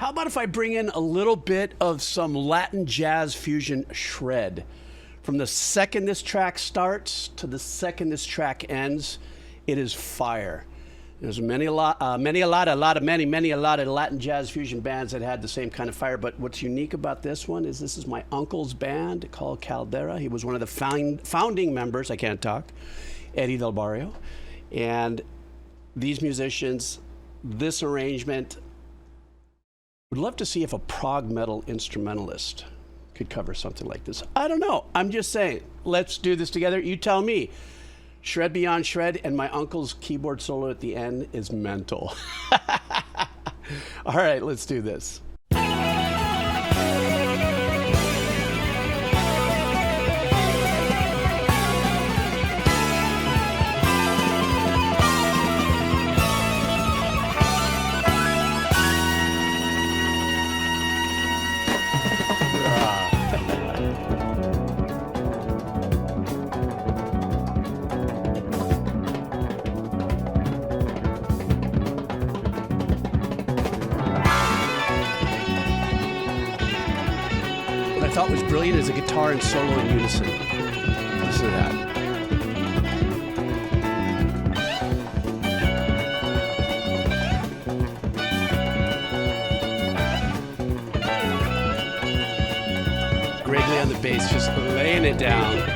How about if I bring in a little bit of some Latin jazz fusion shred? From the second this track starts to the second this track ends, it is fire. There's many a lot of Latin jazz fusion bands that had the same kind of fire, but what's unique about this one is this is my uncle's band called Caldera. He was one of the founding members, I can't talk, Eddie Del Barrio. And these musicians, this arrangement, would love to see if a prog metal instrumentalist could cover something like this. I don't know. I'm just saying, let's do this together. You tell me. Shred beyond shred, and my uncle's keyboard solo at the end is mental. All right, let's do this. What I thought was brilliant is a guitar and solo in unison. Listen to that. Gregory on the bass, just laying it down.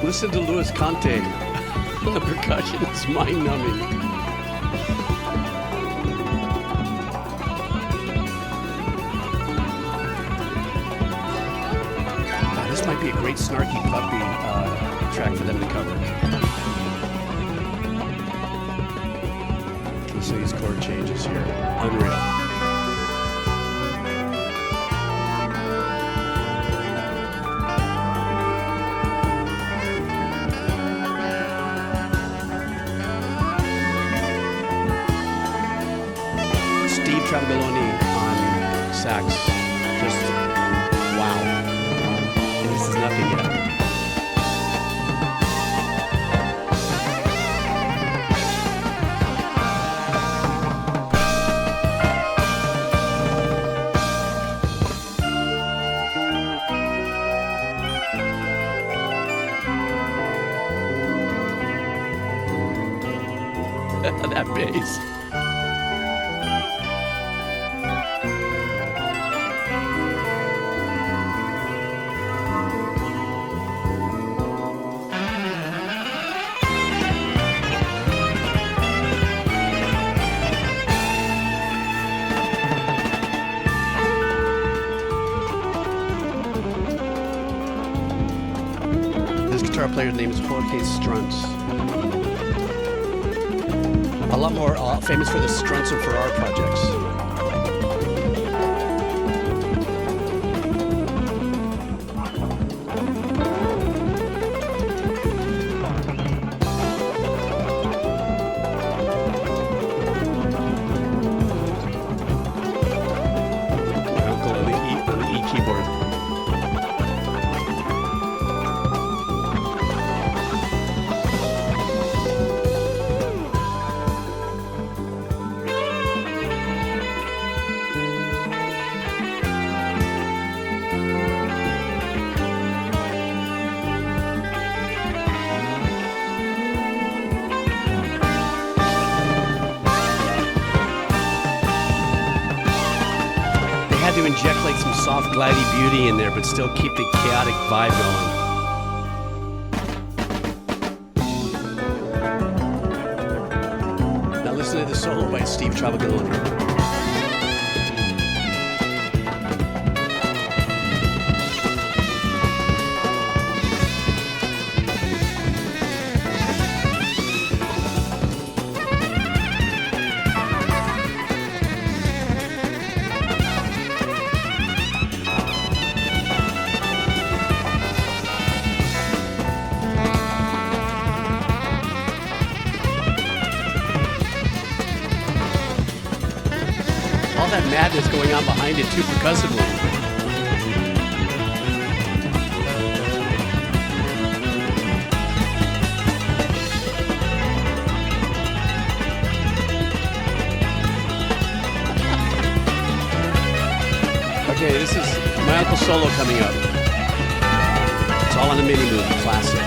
Listen to Luis Conte on the percussion. It's mind-numbing. This might be a great snarky puppy track for them to cover. Listen to these chord changes here. Unreal. Tremboloni on sax, just wow. This is nothing yet. That bass. Guitar player's name is Jorge Strunz. A lot more famous for the Strunz and Farrar projects. My uncle on the E keyboard. Had to inject like some soft glidey beauty in there, but still keep the chaotic vibe going. Now listen to the solo by Steve Travagalloni. that madness going on behind it too percussively. Okay, this is my Uncle Solo coming up. It's all on the mini movie, classic.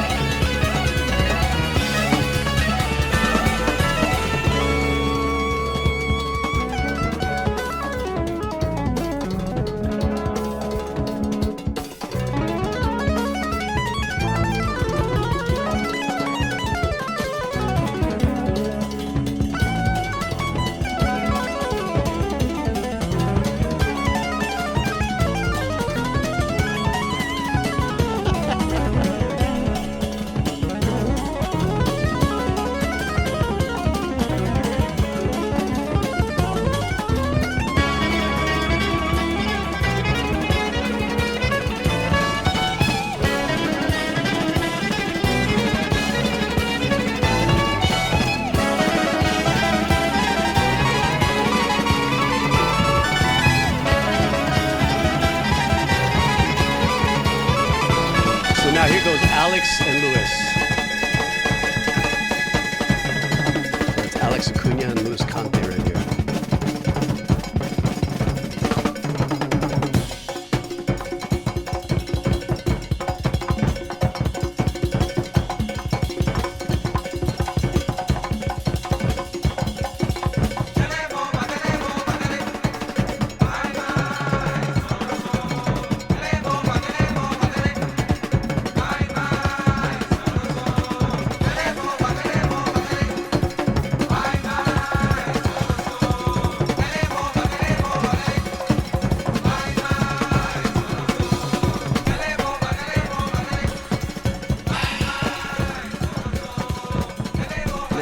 Now here goes Alex and Luis. That's Alex Acuna and Luis Conte right here.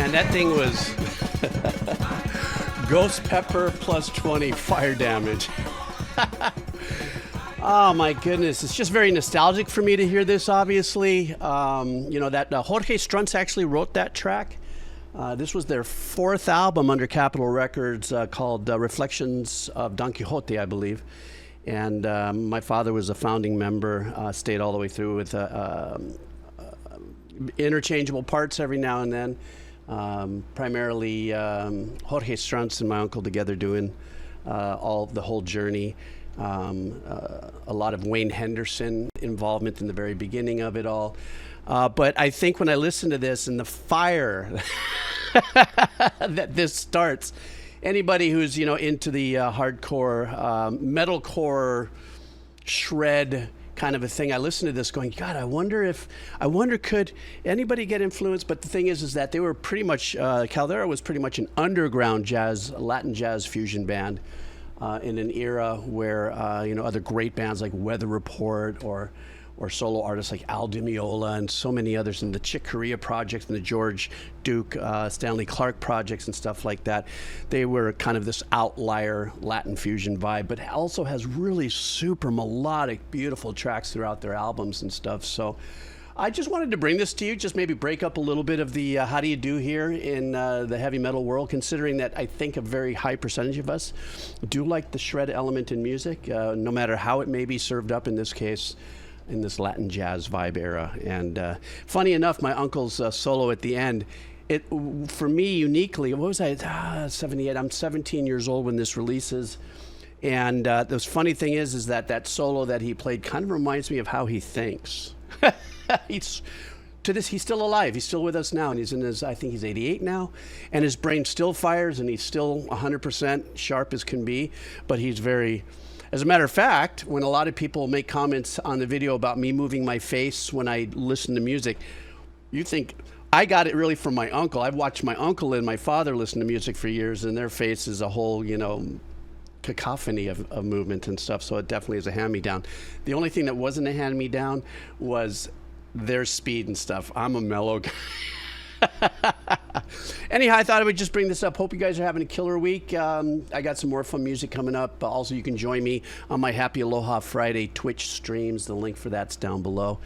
And that thing was Ghost Pepper plus 20 fire damage. Oh my goodness, it's just very nostalgic for me to hear this, obviously. You know, that Jorge Strunz actually wrote that track. This was their fourth album under Capitol Records called Reflections of Don Quixote, I believe. And my father was a founding member, stayed all the way through with interchangeable parts every now and then. Primarily Jorge Strunz and my uncle together doing the whole journey. A lot of Wayne Henderson involvement in the very beginning of it all. But I think when I listen to this and the fire that this starts, anybody who's, you know, into the hardcore, metalcore, shred kind of a thing, I listen to this going, God, I wonder could anybody get influenced? But the thing is that they were pretty much, Caldera was pretty much an underground jazz, Latin jazz fusion band in an era where, you know, other great bands like Weather Report or solo artists like Al Di Meola and so many others, and the Chick Corea projects and the George Duke, Stanley Clarke projects and stuff like that. They were kind of this outlier Latin fusion vibe, but also has really super melodic, beautiful tracks throughout their albums and stuff. So I just wanted to bring this to you, just maybe break up a little bit of the how do you do here in the heavy metal world, considering that I think a very high percentage of us do like the shred element in music, no matter how it may be served up in this case, in this Latin jazz vibe era. And funny enough, my uncle's solo at the end, it for me uniquely, what was I, 78, I'm 17 years old when this releases. And the funny thing is that solo that he played kind of reminds me of how he thinks. He's still alive. He's still with us now, and he's in his, I think he's 88 now, and his brain still fires, and he's still 100% sharp as can be, but he's very... As a matter of fact, when a lot of people make comments on the video about me moving my face when I listen to music, you think I got it really from my uncle. I've watched my uncle and my father listen to music for years, and their face is a whole, you know, cacophony of movement and stuff, so it definitely is a hand-me-down. The only thing that wasn't a hand-me-down was their speed and stuff. I'm a mellow guy. Anyhow, I thought I would just bring this up. Hope you guys are having a killer week. I got some more fun music coming up. Also, you can join me on my Happy Aloha Friday Twitch streams. The link for that's down below.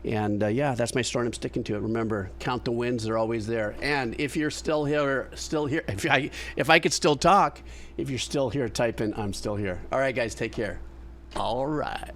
And yeah, that's my story. I'm sticking to it. Remember, count the wins; they're always there. And if you're still here, if I could still talk, if you're still here, type in "I'm still here." All right, guys, take care. All right.